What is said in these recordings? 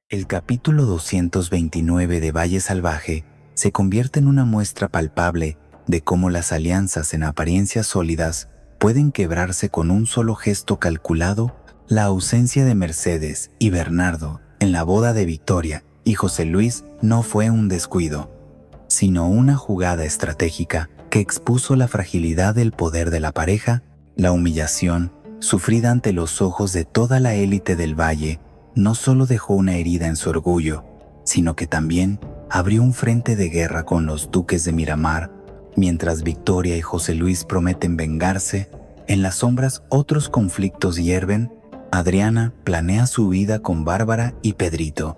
El capítulo 229 de Valle Salvaje se convierte en una muestra palpable de cómo las alianzas en apariencia sólidas pueden quebrarse con un solo gesto calculado. La ausencia de Mercedes y Bernardo en la boda de Victoria y José Luis no fue un descuido, sino una jugada estratégica que expuso la fragilidad del poder de la pareja. La humillación, sufrida ante los ojos de toda la élite del valle, no solo dejó una herida en su orgullo, sino que también abrió un frente de guerra con los duques de Miramar. Mientras Victoria y José Luis prometen vengarse, en las sombras otros conflictos hierven. Adriana planea su vida con Bárbara y Pedrito.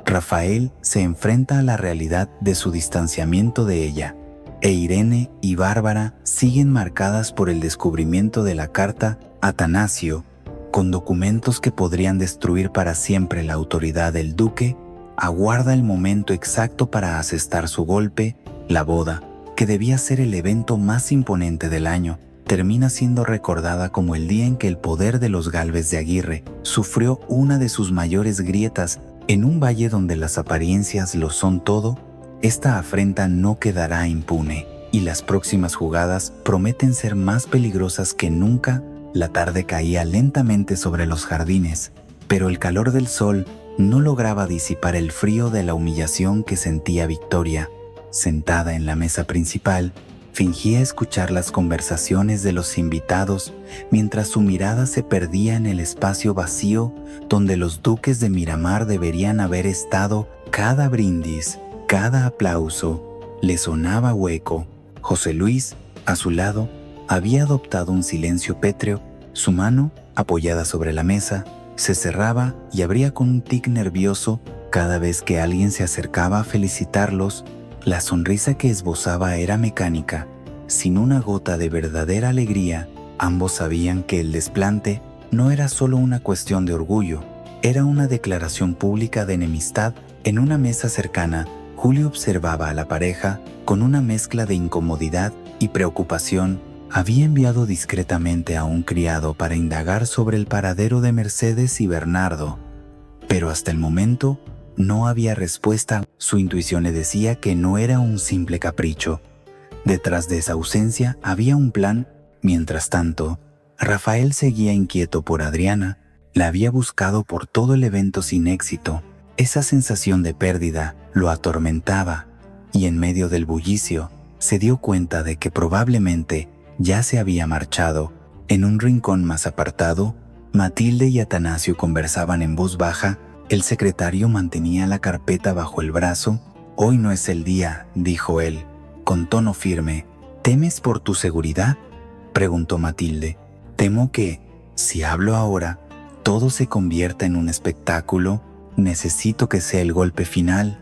Rafael se enfrenta a la realidad de su distanciamiento de ella, e Irene y Bárbara siguen marcadas por el descubrimiento de la carta Atanasio, con documentos que podrían destruir para siempre la autoridad del duque. Aguarda el momento exacto para asestar su golpe. La boda, que debía ser el evento más imponente del año, termina siendo recordada como el día en que el poder de los Gálvez de Aguirre sufrió una de sus mayores grietas. En un valle donde las apariencias lo son todo, esta afrenta no quedará impune, y las próximas jugadas prometen ser más peligrosas que nunca. La tarde caía lentamente sobre los jardines, pero el calor del sol no lograba disipar el frío de la humillación que sentía Victoria. Sentada en la mesa principal, fingía escuchar las conversaciones de los invitados mientras su mirada se perdía en el espacio vacío donde los duques de Miramar deberían haber estado. Cada brindis, cada aplauso, le sonaba hueco. José Luis, a su lado, había adoptado un silencio pétreo. Su mano, apoyada sobre la mesa, se cerraba y abría con un tic nervioso cada vez que alguien se acercaba a felicitarlos. La sonrisa que esbozaba era mecánica, sin una gota de verdadera alegría. Ambos sabían que el desplante no era solo una cuestión de orgullo, era una declaración pública de enemistad. En una mesa cercana, Julio observaba a la pareja con una mezcla de incomodidad y preocupación. Había enviado discretamente a un criado para indagar sobre el paradero de Mercedes y Bernardo, pero hasta el momento no había respuesta. Su intuición le decía que no era un simple capricho. Detrás de esa ausencia había un plan. Mientras tanto, Rafael seguía inquieto por Adriana. La había buscado por todo el evento sin éxito. Esa sensación de pérdida lo atormentaba, y en medio del bullicio se dio cuenta de que probablemente ya se había marchado. En un rincón más apartado, Matilde y Atanasio conversaban en voz baja. El secretario mantenía la carpeta bajo el brazo. «Hoy no es el día», dijo él, con tono firme. «¿Temes por tu seguridad?», preguntó Matilde. «Temo que, si hablo ahora, todo se convierta en un espectáculo. Necesito que sea el golpe final,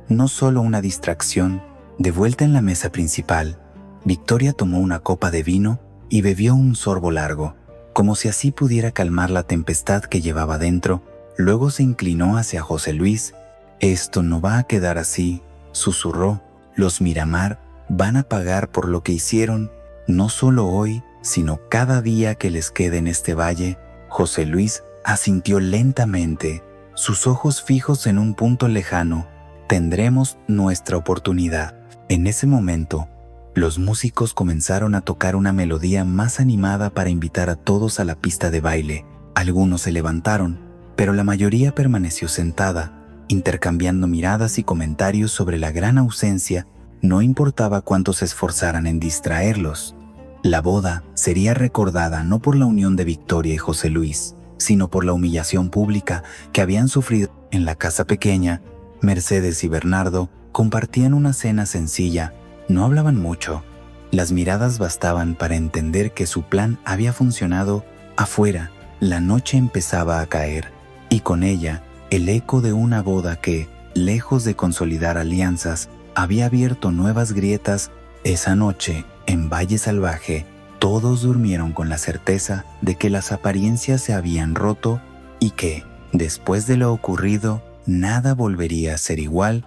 no solo una distracción». De vuelta en la mesa principal, Victoria tomó una copa de vino y bebió un sorbo largo, como si así pudiera calmar la tempestad que llevaba dentro. Luego se inclinó hacia José Luis. «Esto no va a quedar así», susurró. «Los Miramar van a pagar por lo que hicieron, no solo hoy, sino cada día que les quede en este valle». José Luis asintió lentamente, sus ojos fijos en un punto lejano. «Tendremos nuestra oportunidad». En ese momento, los músicos comenzaron a tocar una melodía más animada para invitar a todos a la pista de baile. Algunos se levantaron, pero la mayoría permaneció sentada, intercambiando miradas y comentarios sobre la gran ausencia. No importaba cuánto se esforzaran en distraerlos. La boda sería recordada no por la unión de Victoria y José Luis, sino por la humillación pública que habían sufrido. En la casa pequeña, Mercedes y Bernardo compartían una cena sencilla. No hablaban mucho. Las miradas bastaban para entender que su plan había funcionado. Afuera, la noche empezaba a caer, y con ella el eco de una boda que, lejos de consolidar alianzas, había abierto nuevas grietas. Esa noche, en Valle Salvaje, todos durmieron con la certeza de que las apariencias se habían roto y que, después de lo ocurrido, nada volvería a ser igual.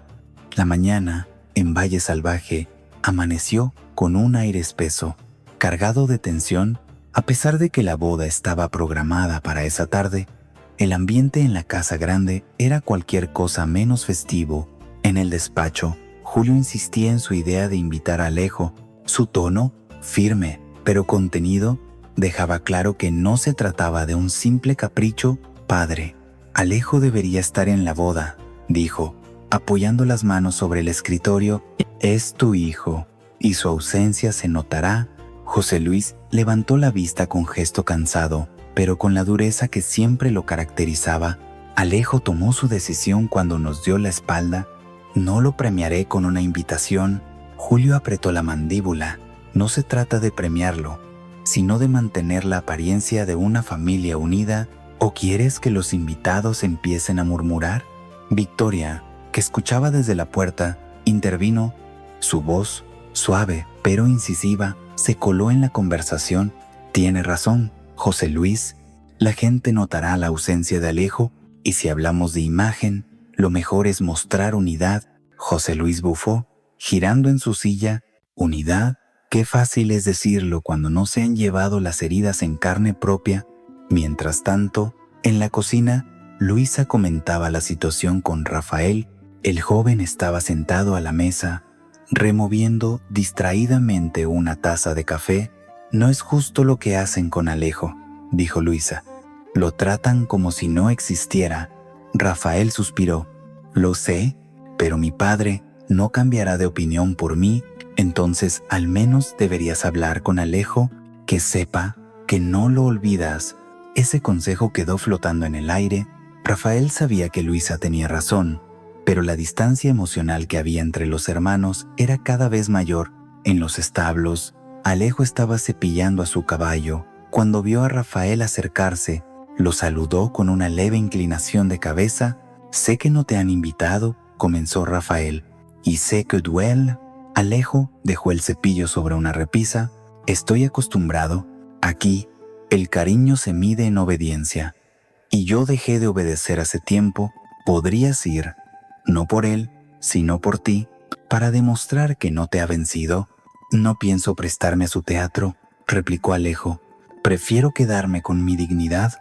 La mañana, en Valle Salvaje, amaneció con un aire espeso, cargado de tensión. A pesar de que la boda estaba programada para esa tarde, El ambiente en la casa grande era cualquier cosa menos festivo. En el despacho, Julio insistía en su idea de invitar a Alejo. Su tono, firme pero contenido, dejaba claro que no se trataba de un simple capricho. Padre, Alejo debería estar en la boda, dijo, apoyando las manos sobre el escritorio. Es tu hijo, y su ausencia se notará. José Luis levantó la vista con gesto cansado, pero con la dureza que siempre lo caracterizaba. Alejo tomó su decisión cuando nos dio la espalda. No lo premiaré con una invitación. Julio apretó la mandíbula. No se trata de premiarlo, sino de mantener la apariencia de una familia unida. ¿O quieres que los invitados empiecen a murmurar? Victoria, que escuchaba desde la puerta, intervino. Su voz, suave pero incisiva, se coló en la conversación. Tiene razón, José Luis. La gente notará la ausencia de Alejo, y si hablamos de imagen, lo mejor es mostrar unidad. José Luis bufó, girando en su silla. ¿Unidad? Qué fácil es decirlo cuando no se han llevado las heridas en carne propia. Mientras tanto, en la cocina, Luisa comentaba la situación con Rafael. El joven estaba sentado a la mesa, removiendo distraídamente una taza de café. No es justo lo que hacen con Alejo, dijo Luisa. Lo tratan como si no existiera. Rafael suspiró. Lo sé, pero mi padre no cambiará de opinión por mí. Entonces al menos deberías hablar con Alejo, que sepa que no lo olvidas. Ese consejo quedó flotando en el aire. Rafael sabía que Luisa tenía razón, pero la distancia emocional que había entre los hermanos era cada vez mayor. En los establos, Alejo estaba cepillando a su caballo. Cuando vio a Rafael acercarse, lo saludó con una leve inclinación de cabeza. «Sé que no te han invitado», comenzó Rafael, «y sé que duele». Alejo dejó el cepillo sobre una repisa. «Estoy acostumbrado. Aquí, el cariño se mide en obediencia. Y yo dejé de obedecer hace tiempo. Podrías ir, no por él, sino por ti, para demostrar que no te ha vencido». «No pienso prestarme a su teatro», replicó Alejo. «Prefiero quedarme con mi dignidad».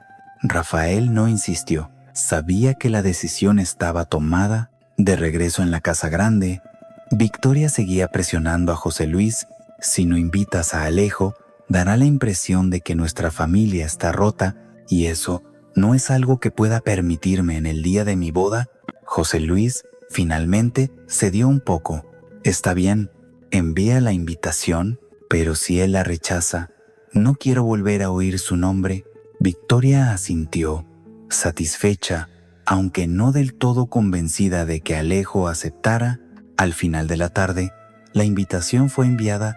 Rafael no insistió. Sabía que la decisión estaba tomada. De regreso en la casa grande, Victoria seguía presionando a José Luis. «Si no invitas a Alejo, dará la impresión de que nuestra familia está rota, y eso no es algo que pueda permitirme en el día de mi boda». José Luis finalmente cedió un poco. «Está bien, envía la invitación, pero si él la rechaza, no quiero volver a oír su nombre». Victoria asintió, satisfecha, aunque no del todo convencida de que Alejo aceptara. Al final de la tarde, la invitación fue enviada,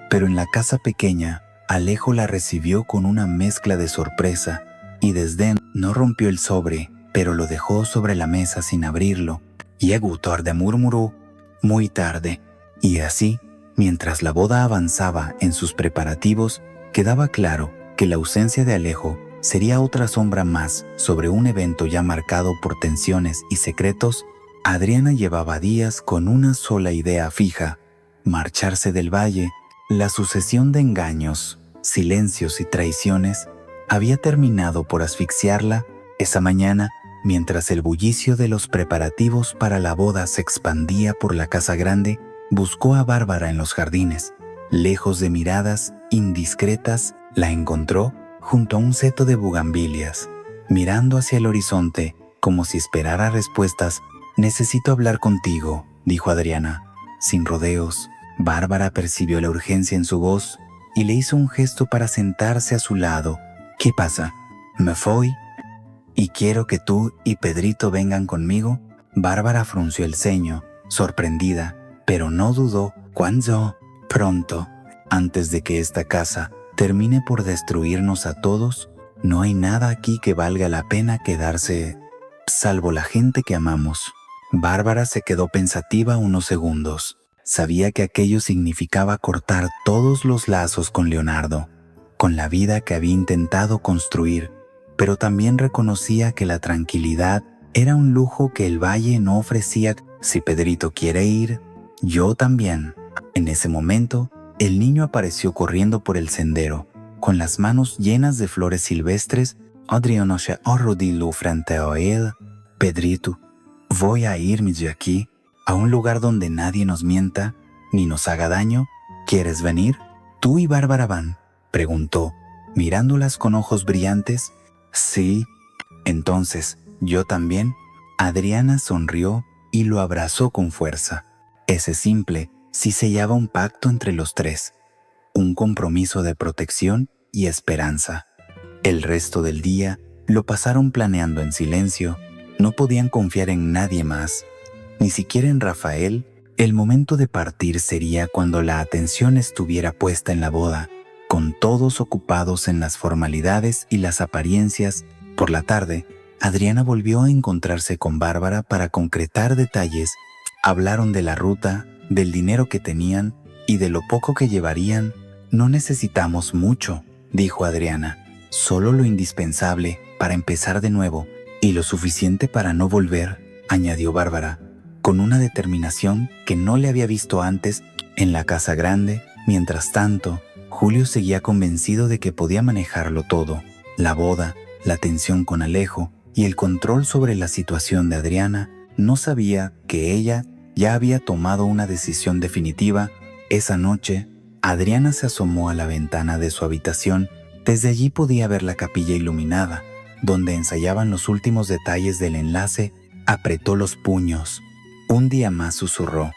pero en la casa pequeña, Alejo la recibió con una mezcla de sorpresa y desdén. No rompió el sobre, pero lo dejó sobre la mesa sin abrirlo. «Llego tarde», murmuró, «muy tarde». Y así, mientras la boda avanzaba en sus preparativos, quedaba claro que la ausencia de Alejo sería otra sombra más sobre un evento ya marcado por tensiones y secretos. Adriana llevaba días con una sola idea fija: marcharse del valle. La sucesión de engaños, silencios y traiciones había terminado por asfixiarla. Esa mañana, mientras el bullicio de los preparativos para la boda se expandía por la casa grande, buscó a Bárbara en los jardines. Lejos de miradas indiscretas, la encontró junto a un seto de bugambilias, mirando hacia el horizonte como si esperara respuestas. «Necesito hablar contigo», dijo Adriana, sin rodeos. Bárbara percibió la urgencia en su voz y le hizo un gesto para sentarse a su lado. «¿Qué pasa?» «Me voy y quiero que tú y Pedrito vengan conmigo». Bárbara frunció el ceño, sorprendida, pero no dudó. «¿Cuándo?» «Pronto, antes de que esta casa termine por destruirnos a todos. No hay nada aquí que valga la pena quedarse, salvo la gente que amamos». Bárbara se quedó pensativa unos segundos. Sabía que aquello significaba cortar todos los lazos con Leonardo, con la vida que había intentado construir, pero también reconocía que la tranquilidad era un lujo que el valle no ofrecía. «Si Pedrito quiere ir, yo también». En ese momento, el niño apareció corriendo por el sendero, con las manos llenas de flores silvestres. Adriana se arrodilló frente a él. Pedrito, voy a irme de aquí a un lugar donde nadie nos mienta ni nos haga daño. ¿Quieres venir? ¿Tú y Bárbara van?, preguntó, mirándolas con ojos brillantes. Sí. Entonces, ¿yo también? Adriana sonrió y lo abrazó con fuerza. Ese simple sí sellaba un pacto entre los tres, un compromiso de protección y esperanza. El resto del día lo pasaron planeando en silencio. No podían confiar en nadie más, ni siquiera en Rafael. El momento de partir sería cuando la atención estuviera puesta en la boda, con todos ocupados en las formalidades y las apariencias. Por la tarde, Adriana volvió a encontrarse con Bárbara para concretar detalles. Hablaron de la ruta, del dinero que tenían y de lo poco que llevarían. No necesitamos mucho, dijo Adriana, solo lo indispensable para empezar de nuevo y lo suficiente para no volver, añadió Bárbara, con una determinación que no le había visto antes en la casa grande. Mientras tanto, Julio seguía convencido de que podía manejarlo todo: la boda, la tensión con Alejo y el control sobre la situación de Adriana. No sabía que ella ya había tomado una decisión definitiva. Esa noche, Adriana se asomó a la ventana de su habitación. Desde allí podía ver la capilla iluminada, donde ensayaban los últimos detalles del enlace. Apretó los puños. Un día más, susurró.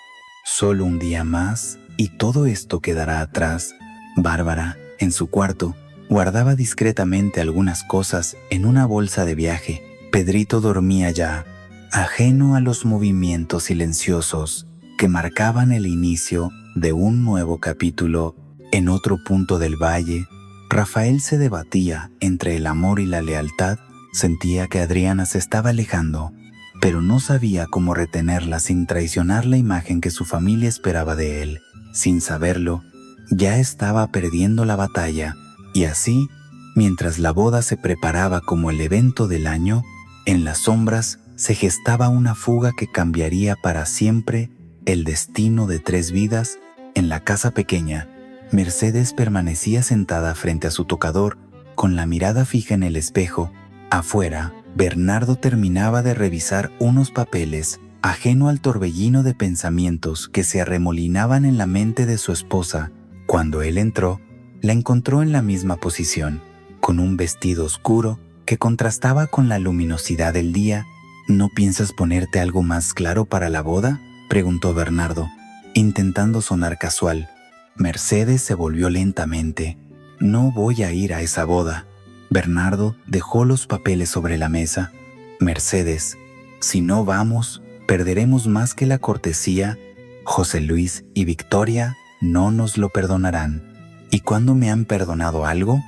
Solo un día más y todo esto quedará atrás. Bárbara, en su cuarto, guardaba discretamente algunas cosas en una bolsa de viaje. Pedrito dormía ya, ajeno a los movimientos silenciosos que marcaban el inicio de un nuevo capítulo. En otro punto del valle, Rafael se debatía entre el amor y la lealtad. Sentía que Adriana se estaba alejando, pero no sabía cómo retenerla sin traicionar la imagen que su familia esperaba de él. Sin saberlo, ya estaba perdiendo la batalla. Y así, mientras la boda se preparaba como el evento del año, en las sombras se gestaba una fuga que cambiaría para siempre el destino de 3 vidas. En la casa pequeña, Mercedes permanecía sentada frente a su tocador, con la mirada fija en el espejo. Afuera, Bernardo terminaba de revisar unos papeles, ajeno al torbellino de pensamientos que se arremolinaban en la mente de su esposa. Cuando él entró, la encontró en la misma posición, con un vestido oscuro que contrastaba con la luminosidad del día. ¿No piensas ponerte algo más claro para la boda?, preguntó Bernardo, intentando sonar casual. Mercedes se volvió lentamente. No voy a ir a esa boda. Bernardo dejó los papeles sobre la mesa. Mercedes, si no vamos, perderemos más que la cortesía. José Luis y Victoria no nos lo perdonarán. ¿Y cuándo me han perdonado algo?,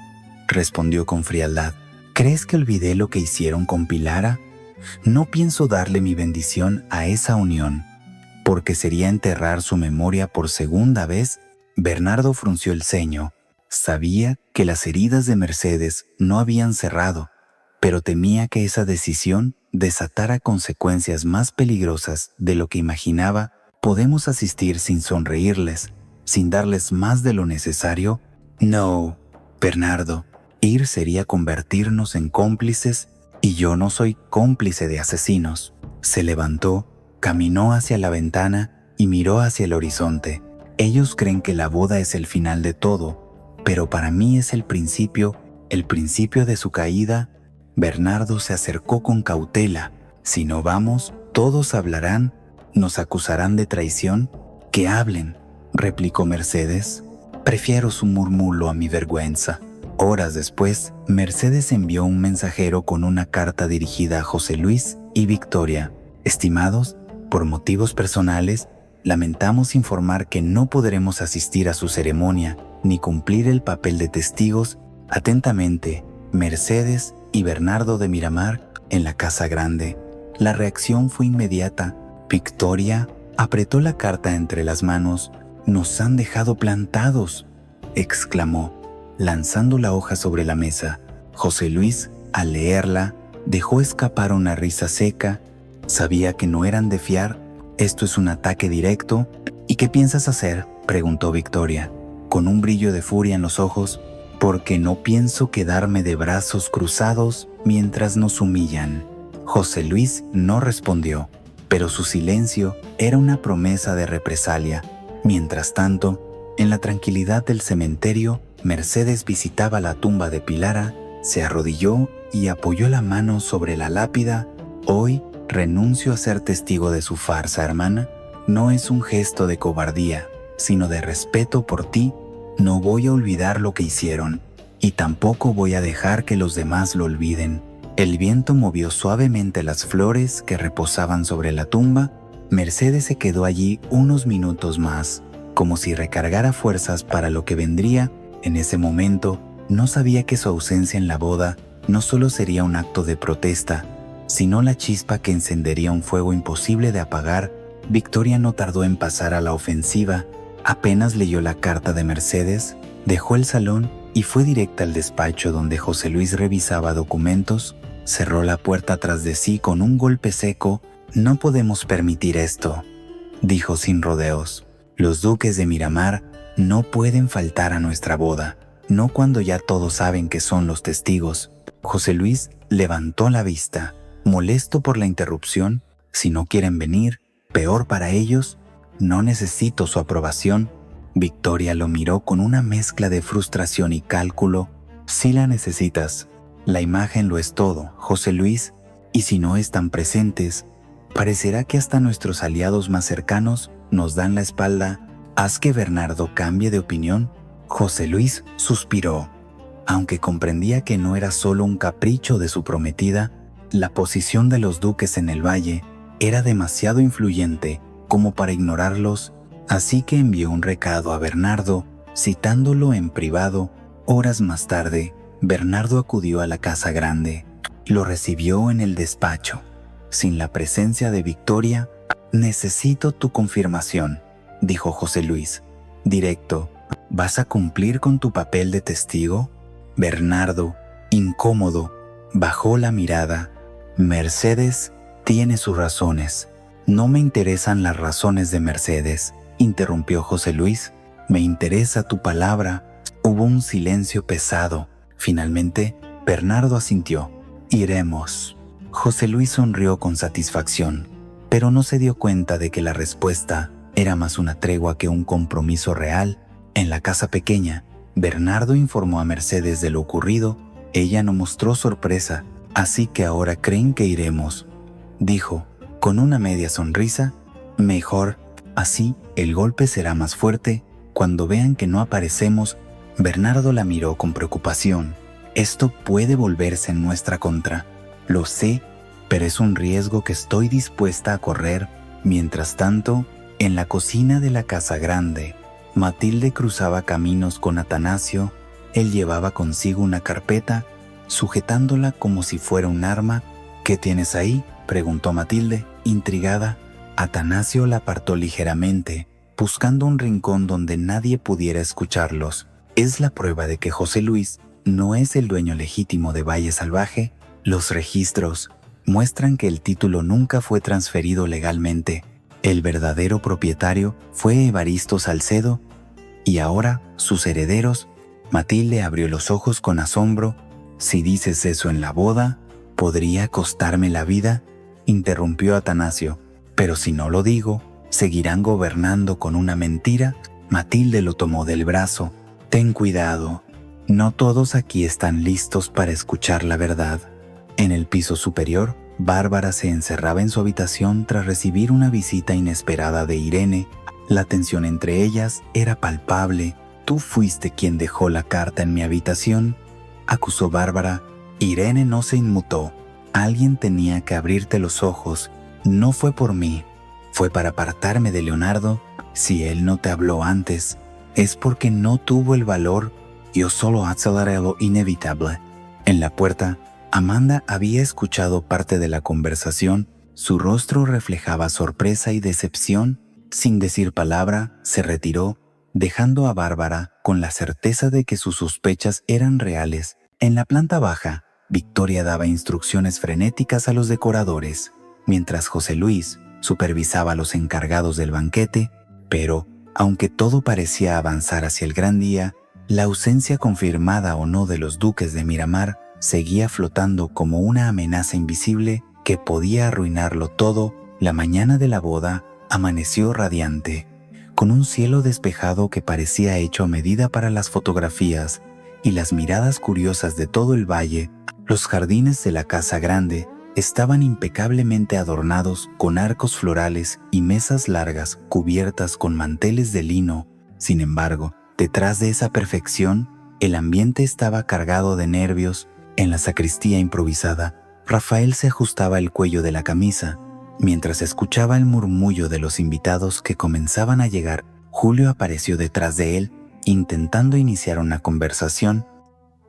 respondió con frialdad. ¿Crees que olvidé lo que hicieron con Pilara? No pienso darle mi bendición a esa unión, porque sería enterrar su memoria por segunda vez. Bernardo frunció el ceño. Sabía que las heridas de Mercedes no habían cerrado, pero temía que esa decisión desatara consecuencias más peligrosas de lo que imaginaba. ¿Podemos asistir sin sonreírles, sin darles más de lo necesario? No, Bernardo, ir sería convertirnos en cómplices, y yo no soy cómplice de asesinos. Se levantó, caminó hacia la ventana y miró hacia el horizonte. Ellos creen que la boda es el final de todo, pero para mí es el principio de su caída. Bernardo se acercó con cautela. Si no vamos, todos hablarán, nos acusarán de traición. Que hablen, replicó Mercedes. Prefiero su murmullo a mi vergüenza. Horas después, Mercedes envió un mensajero con una carta dirigida a José Luis y Victoria. Estimados, por motivos personales, lamentamos informar que no podremos asistir a su ceremonia ni cumplir el papel de testigos. Atentamente, Mercedes y Bernardo de Miramar, en la Casa Grande. La reacción fue inmediata. Victoria apretó la carta entre las manos. «Nos han dejado plantados», exclamó, lanzando la hoja sobre la mesa. José Luis, al leerla, dejó escapar una risa seca. Sabía que no eran de fiar. «Esto es un ataque directo». «¿Y qué piensas hacer?», preguntó Victoria, con un brillo de furia en los ojos. porque no pienso quedarme de brazos cruzados mientras nos humillan. José Luis no respondió, pero su silencio era una promesa de represalia. Mientras tanto, en la tranquilidad del cementerio, Mercedes visitaba la tumba de Pilara, se arrodilló y apoyó la mano sobre la lápida. Hoy renuncio a ser testigo de su farsa, hermana. No es un gesto de cobardía, sino de respeto por ti. No voy a olvidar lo que hicieron, y tampoco voy a dejar que los demás lo olviden. El viento movió suavemente las flores que reposaban sobre la tumba. Mercedes se quedó allí unos minutos más, como si recargara fuerzas para lo que vendría. En ese momento, no sabía que su ausencia en la boda no solo sería un acto de protesta, sino la chispa que encendería un fuego imposible de apagar. Victoria no tardó en pasar a la ofensiva. Apenas leyó la carta de Mercedes, dejó el salón y fue directa al despacho donde José Luis revisaba documentos. Cerró la puerta tras de sí con un golpe seco. «No podemos permitir esto», dijo sin rodeos. «Los duques de Miramar no pueden faltar a nuestra boda, no cuando ya todos saben que son los testigos». José Luis levantó la vista, molesto por la interrupción. «Si no quieren venir, peor para ellos. No necesito su aprobación». Victoria lo miró con una mezcla de frustración y cálculo. «Sí la necesitas. La imagen lo es todo, José Luis, y si no están presentes, parecerá que hasta nuestros aliados más cercanos nos dan la espalda. Haz que Bernardo cambie de opinión». José Luis suspiró. Aunque comprendía que no era solo un capricho de su prometida, la posición de los duques en el valle era demasiado influyente como para ignorarlos, así que envió un recado a Bernardo, citándolo en privado. Horas más tarde, Bernardo acudió a la casa grande. Lo recibió en el despacho. Sin la presencia de Victoria, «Necesito tu confirmación», dijo José Luis. Directo. «¿Vas a cumplir con tu papel de testigo?» Bernardo, incómodo, bajó la mirada. «Mercedes tiene sus razones». «No me interesan las razones de Mercedes», interrumpió José Luis. «Me interesa tu palabra». Hubo un silencio pesado. Finalmente, Bernardo asintió. «Iremos». José Luis sonrió con satisfacción, pero no se dio cuenta de que la respuesta era más una tregua que un compromiso real. En la casa pequeña, Bernardo informó a Mercedes de lo ocurrido. Ella no mostró sorpresa. «Así que ahora creen que iremos», dijo, con una media sonrisa. «Mejor, así el golpe será más fuerte. Cuando vean que no aparecemos». Bernardo la miró con preocupación. «Esto puede volverse en nuestra contra. Lo sé, pero es un riesgo que estoy dispuesta a correr». Mientras tanto, en la cocina de la casa grande, Matilde cruzaba caminos con Atanasio. Él llevaba consigo una carpeta, sujetándola como si fuera un arma. «¿Qué tienes ahí?», preguntó Matilde, intrigada. Atanasio la apartó ligeramente, buscando un rincón donde nadie pudiera escucharlos. «Es la prueba de que José Luis no es el dueño legítimo de Valle Salvaje. Los registros muestran que el título nunca fue transferido legalmente. El verdadero propietario fue Evaristo Salcedo, y ahora sus herederos». Matilde abrió los ojos con asombro. «Si dices eso en la boda, ¿podría costarme la vida?», interrumpió Atanasio. «Pero si no lo digo, ¿seguirán gobernando con una mentira?». Matilde lo tomó del brazo. «Ten cuidado. No todos aquí están listos para escuchar la verdad». En el piso superior, Bárbara se encerraba en su habitación tras recibir una visita inesperada de Irene. La tensión entre ellas era palpable. «Tú fuiste quien dejó la carta en mi habitación», acusó Bárbara. Irene no se inmutó. «Alguien tenía que abrirte los ojos. No fue por mí. Fue para apartarme de Leonardo. Si él no te habló antes, es porque no tuvo el valor. Yo solo aceleré lo inevitable». En la puerta, Amanda había escuchado parte de la conversación. Su rostro reflejaba sorpresa y decepción. Sin decir palabra, se retiró, dejando a Bárbara con la certeza de que sus sospechas eran reales. En la planta baja, Victoria daba instrucciones frenéticas a los decoradores, mientras José Luis supervisaba a los encargados del banquete. Pero, aunque todo parecía avanzar hacia el gran día, La ausencia confirmada o no de los duques de Miramar seguía flotando como una amenaza invisible que podía arruinarlo todo. La mañana de la boda amaneció radiante, con un cielo despejado que parecía hecho a medida para las fotografías y las miradas curiosas de todo el valle. Los jardines de la casa grande estaban impecablemente adornados con arcos florales y mesas largas cubiertas con manteles de lino. Sin embargo, detrás de esa perfección, el ambiente estaba cargado de nervios. En la sacristía improvisada, Rafael se ajustaba el cuello de la camisa. Mientras escuchaba el murmullo de los invitados que comenzaban a llegar, Julio apareció detrás de él, intentando iniciar una conversación.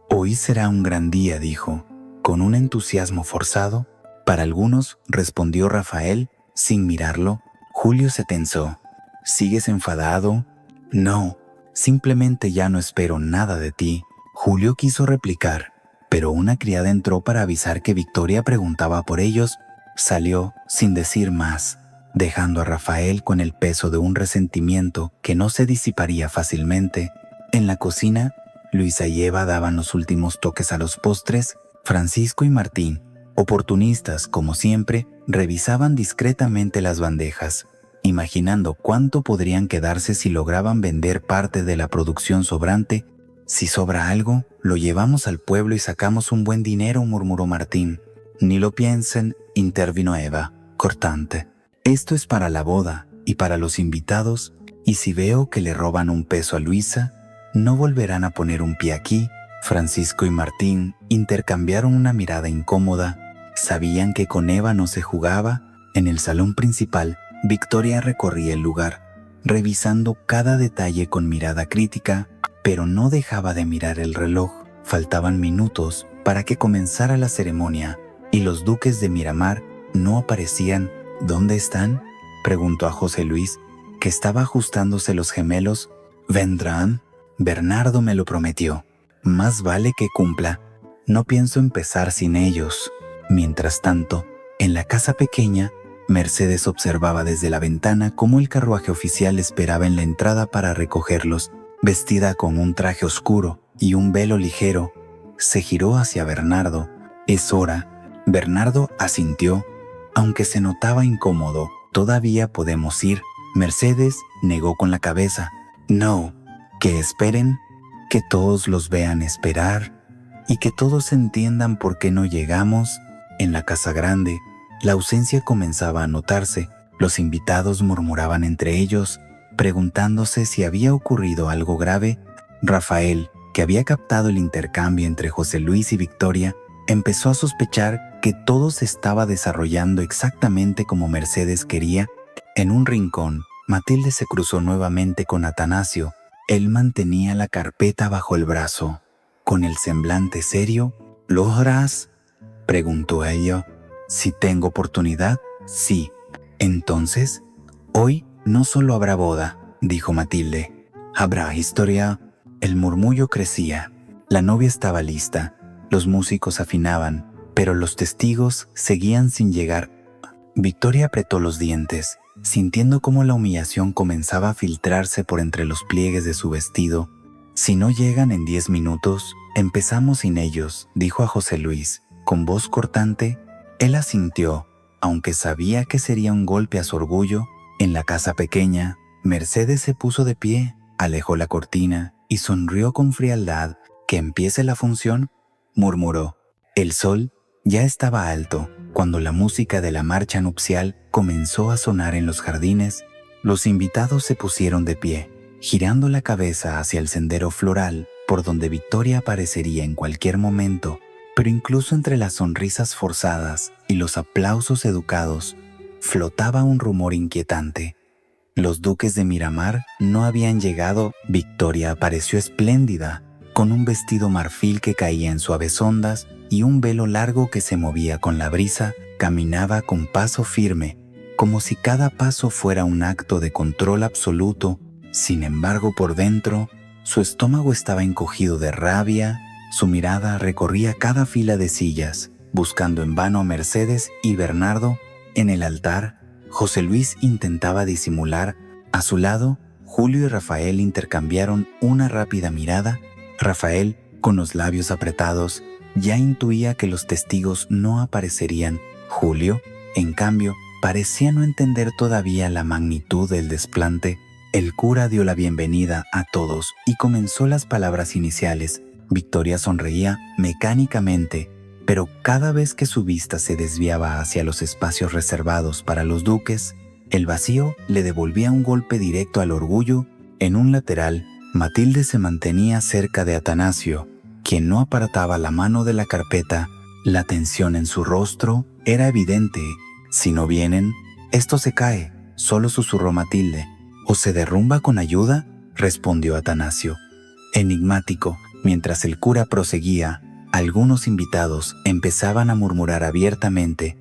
«Hoy será un gran día», dijo, con un entusiasmo forzado. «Para algunos», respondió Rafael, sin mirarlo. Julio se tensó. «¿Sigues enfadado?» «No, simplemente ya no espero nada de ti», Julio quiso replicar, pero una criada entró para avisar que Victoria preguntaba por ellos. Salió sin decir más, dejando a Rafael con el peso de un resentimiento que no se disiparía fácilmente. En la cocina, Luisa y Eva daban los últimos toques a los postres. Francisco y Martín, oportunistas como siempre, revisaban discretamente las bandejas, imaginando cuánto podrían quedarse si lograban vender parte de la producción sobrante. «Si sobra algo, lo llevamos al pueblo y sacamos un buen dinero», murmuró Martín. «Ni lo piensen», intervino Eva, cortante. «Esto es para la boda y para los invitados, y si veo que le roban un peso a Luisa, no volverán a poner un pie aquí». Francisco y Martín intercambiaron una mirada incómoda. Sabían que con Eva no se jugaba. En el salón principal, Victoria recorría el lugar, revisando cada detalle con mirada crítica, pero no dejaba de mirar el reloj. Faltaban minutos para que comenzara la ceremonia, y los duques de Miramar no aparecían. «¿Dónde están?», preguntó a José Luis, que estaba ajustándose los gemelos. «¿Vendrán? Bernardo me lo prometió. Más vale que cumpla. No pienso empezar sin ellos». Mientras tanto, en la casa pequeña, Mercedes observaba desde la ventana cómo el carruaje oficial esperaba en la entrada para recogerlos. Vestida con un traje oscuro y un velo ligero, se giró hacia Bernardo. «Es hora». Bernardo asintió, aunque se notaba incómodo. «Todavía podemos ir». Mercedes negó con la cabeza. «No, que esperen, que todos los vean esperar y que todos entiendan por qué no llegamos». En la casa grande, la ausencia comenzaba a notarse. Los invitados murmuraban entre ellos, preguntándose si había ocurrido algo grave. Rafael, que había captado el intercambio entre José Luis y Victoria, empezó a sospechar que todo se estaba desarrollando exactamente como Mercedes quería. En un rincón, Matilde se cruzó nuevamente con Atanasio. Él mantenía la carpeta bajo el brazo. Con el semblante serio, «¿Lo harás?», preguntó ella. «Si tengo oportunidad, sí». «Entonces, hoy no solo habrá boda», dijo Matilde. «Habrá historia». El murmullo crecía. La novia estaba lista. Los músicos afinaban, pero los testigos seguían sin llegar. Victoria apretó los dientes, sintiendo cómo la humillación comenzaba a filtrarse por entre los pliegues de su vestido. «Si no llegan en 10 minutos, empezamos sin ellos», dijo a José Luis, con voz cortante. Él asintió, aunque sabía que sería un golpe a su orgullo. En la casa pequeña, Mercedes se puso de pie, alejó la cortina y sonrió con frialdad. «¿Que empiece la función?», murmuró. El sol ya estaba alto cuando la música de la marcha nupcial comenzó a sonar en los jardines. Los invitados se pusieron de pie, girando la cabeza hacia el sendero floral por donde Victoria aparecería en cualquier momento. Pero incluso entre las sonrisas forzadas y los aplausos educados, flotaba un rumor inquietante. Los duques de Miramar no habían llegado. Victoria apareció espléndida, con un vestido marfil que caía en suaves ondas y un velo largo que se movía con la brisa. Caminaba con paso firme, como si cada paso fuera un acto de control absoluto. Sin embargo, por dentro, su estómago estaba encogido de rabia. Su mirada recorría cada fila de sillas, buscando en vano a Mercedes y Bernardo. En el altar, José Luis intentaba disimular. A su lado, Julio y Rafael intercambiaron una rápida mirada. Rafael, con los labios apretados, ya intuía que los testigos no aparecerían. Julio, en cambio, parecía no entender todavía la magnitud del desplante. El cura dio la bienvenida a todos y comenzó las palabras iniciales. Victoria sonreía mecánicamente, pero cada vez que su vista se desviaba hacia los espacios reservados para los duques, el vacío le devolvía un golpe directo al orgullo. En un lateral, Matilde se mantenía cerca de Atanasio, quien no apartaba la mano de la carpeta. La tensión en su rostro era evidente. «Si no vienen, esto se cae», solo susurró Matilde. «¿O se derrumba con ayuda?», respondió Atanasio. Enigmático, mientras el cura proseguía, algunos invitados empezaban a murmurar abiertamente.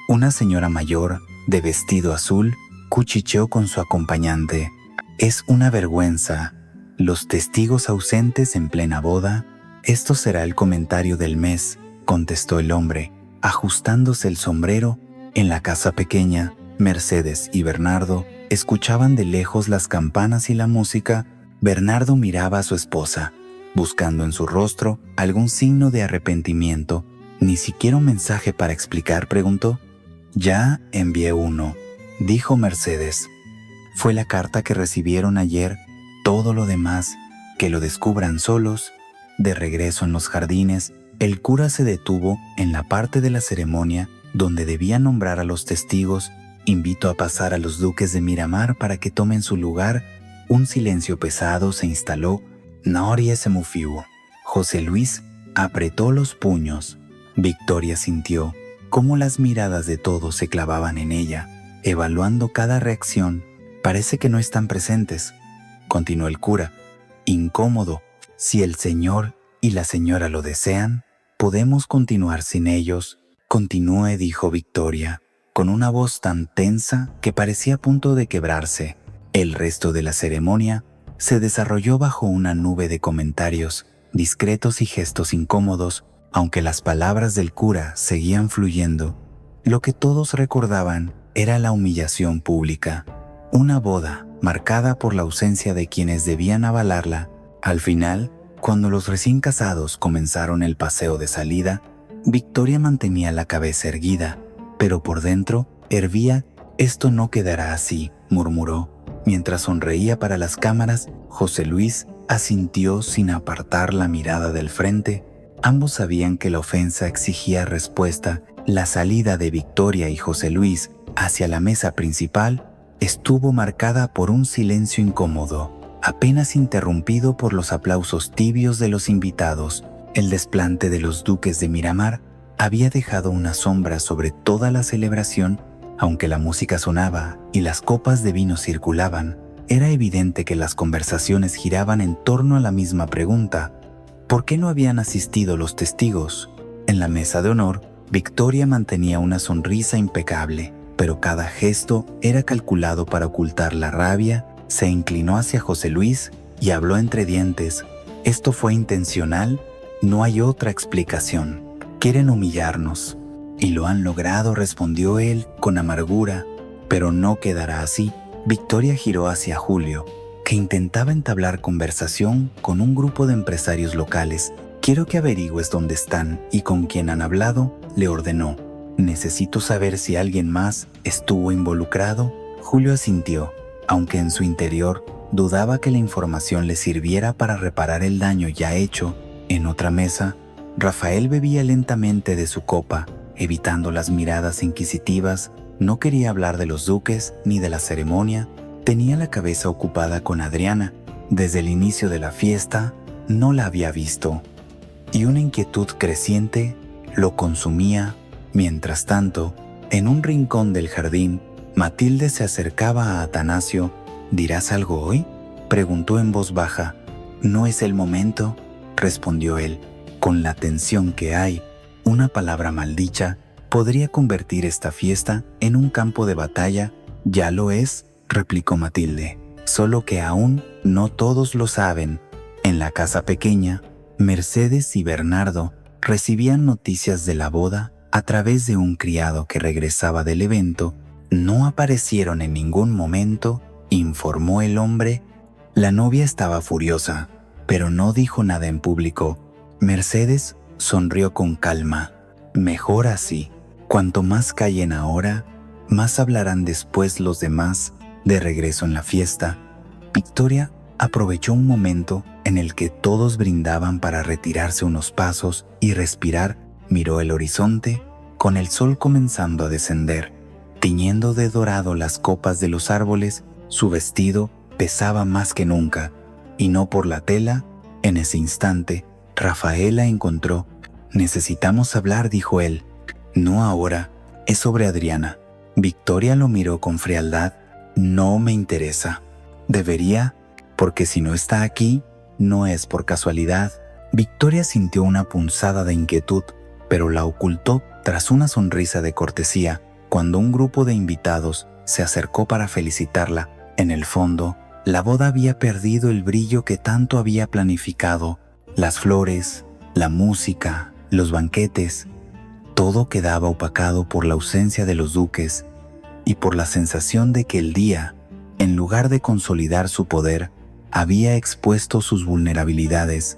Una señora mayor, de vestido azul, cuchicheó con su acompañante. «Es una vergüenza. Los testigos ausentes en plena boda». «Esto será el comentario del mes», contestó el hombre, ajustándose el sombrero. En la casa pequeña, Mercedes y Bernardo escuchaban de lejos las campanas y la música. Bernardo miraba a su esposa, buscando en su rostro algún signo de arrepentimiento. «¿Ni siquiera un mensaje para explicar?», preguntó. «Ya envié uno», dijo Mercedes. «Fue la carta que recibieron ayer. Todo lo demás, que lo descubran solos». De regreso en los jardines, el cura se detuvo en la parte de la ceremonia donde debía nombrar a los testigos. «Invito a pasar a los duques de Miramar para que tomen su lugar». Un silencio pesado se instaló. Naoria se movió. José Luis apretó los puños. Victoria sintió cómo las miradas de todos se clavaban en ella, evaluando cada reacción. «Parece que no están presentes», continuó el cura, incómodo. «Si el señor y la señora lo desean, podemos continuar sin ellos». «Continúe», dijo Victoria, con una voz tan tensa que parecía a punto de quebrarse. El resto de la ceremonia se desarrolló bajo una nube de comentarios discretos y gestos incómodos, aunque las palabras del cura seguían fluyendo. Lo que todos recordaban era la humillación pública, una boda marcada por la ausencia de quienes debían avalarla. Al final, cuando los recién casados comenzaron el paseo de salida, Victoria mantenía la cabeza erguida, pero por dentro hervía. «Esto no quedará así», murmuró. Mientras sonreía para las cámaras, José Luis asintió sin apartar la mirada del frente. Ambos sabían que la ofensa exigía respuesta. La salida de Victoria y José Luis hacia la mesa principal estuvo marcada por un silencio incómodo, apenas interrumpido por los aplausos tibios de los invitados. El desplante de los duques de Miramar había dejado una sombra sobre toda la celebración. Aunque la música sonaba y las copas de vino circulaban, era evidente que las conversaciones giraban en torno a la misma pregunta: ¿por qué no habían asistido los testigos? En la mesa de honor, Victoria mantenía una sonrisa impecable, pero cada gesto era calculado para ocultar la rabia. Se inclinó hacia José Luis y habló entre dientes: «¿Esto fue intencional? No hay otra explicación. Quieren humillarnos». «Y lo han logrado», respondió él con amargura. «Pero no quedará así». Victoria giró hacia Julio, que intentaba entablar conversación con un grupo de empresarios locales. «Quiero que averigües dónde están y con quién han hablado», le ordenó. «Necesito saber si alguien más estuvo involucrado». Julio asintió, aunque en su interior dudaba que la información le sirviera para reparar el daño ya hecho. En otra mesa, Rafael bebía lentamente de su copa, evitando las miradas inquisitivas. No quería hablar de los duques ni de la ceremonia. Tenía la cabeza ocupada con Adriana. Desde el inicio de la fiesta no la había visto, y una inquietud creciente lo consumía. Mientras tanto, en un rincón del jardín, Matilde se acercaba a Atanasio. «¿Dirás algo hoy?», preguntó en voz baja. «No es el momento», respondió él. «Con la tensión que hay, una palabra maldicha podría convertir esta fiesta en un campo de batalla». «Ya lo es», replicó Matilde, «solo que aún no todos lo saben». En la casa pequeña, Mercedes y Bernardo recibían noticias de la boda a través de un criado que regresaba del evento. «No aparecieron en ningún momento», informó el hombre La novia estaba furiosa, pero no dijo nada en público. Mercedes sonrió con calma. Mejor así. Cuanto más callen ahora, más hablarán después los demás de regreso en la fiesta. Victoria aprovechó un momento en el que todos brindaban para retirarse unos pasos y respirar. Miró el horizonte, con el sol comenzando a descender, tiñendo de dorado las copas de los árboles. Su vestido pesaba más que nunca, y no por la tela. En ese instante, Rafael la encontró. «Necesitamos hablar», dijo él. «No ahora, es sobre Adriana». Victoria lo miró con frialdad. «No me interesa». «Debería, porque si no está aquí, no es por casualidad». Victoria sintió una punzada de inquietud, pero la ocultó tras una sonrisa de cortesía. Cuando un grupo de invitados se acercó para felicitarla, en el fondo, la boda había perdido el brillo que tanto había planificado. Las flores, la música, los banquetes, todo quedaba opacado por la ausencia de los duques y por la sensación de que el día, en lugar de consolidar su poder, había expuesto sus vulnerabilidades.